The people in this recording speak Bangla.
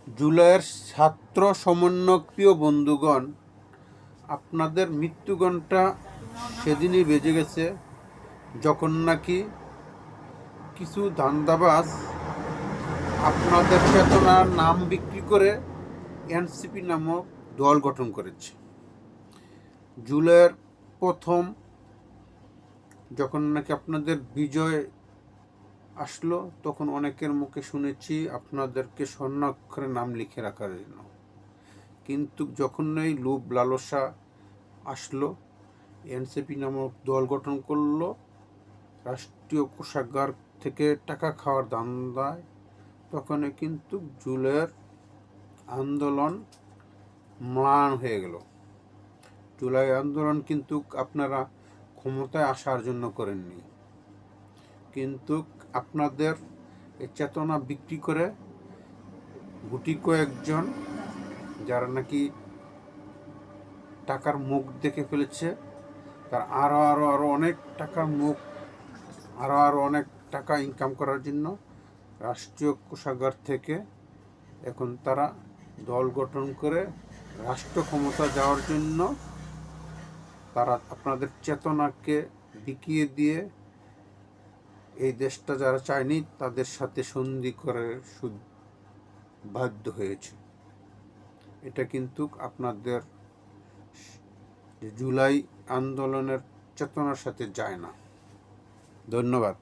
জুলাইয়ের ছাত্র সমন্বয়ক প্রিয় বন্ধুগণ, আপনাদের মৃত্যুঘণ্টা সেদিনই বেজে গেছে যখন নাকি কিছু ধান্দাবাজ আপনাদের চেতনার নাম বিক্রি করে এনসিপি নামক দল গঠন করেছে। জুলাইয়ের প্রথম যখন নাকি আপনাদের বিজয় আসলো, তখন অনেকের মুখে শুনেছি আপনাদেরকে স্বর্ণাক্ষরে নাম লিখে রাখার জন্য। কিন্তু যখন এই লোভ লালসা আসলো, এনসিপি নামক দল গঠন করলো রাষ্ট্রীয় কোষাগার থেকে টাকা খাওয়ার ধান্দায়, তখন কিন্তু জুলাইয়ের আন্দোলন ম্লান হয়ে গেল। জুলাই আন্দোলন কিন্তু আপনারা ক্ষমতায় আসার জন্য করেননি, কিন্তু আপনাদের এই চেতনা বিক্রি করে গুটি কয়েকজন যারা নাকি টাকার মুখ দেখে ফেলেছে, তার আরো অনেক টাকার মুখ, আরো অনেক টাকা ইনকাম করার জন্য রাষ্ট্রীয় কোষাগার থেকে এখন তারা দল গঠন করে রাষ্ট্র ক্ষমতা যাওয়ার জন্য তারা আপনাদের চেতনাকে বিকিয়ে দিয়ে এই দেশটা যারা চায়নি তাদের সাথে সন্ধি করে বাধ্য হয়েছে। এটা কিন্তু আপনাদের জুলাই আন্দোলনের চেতনার সাথে যায় না। ধন্যবাদ।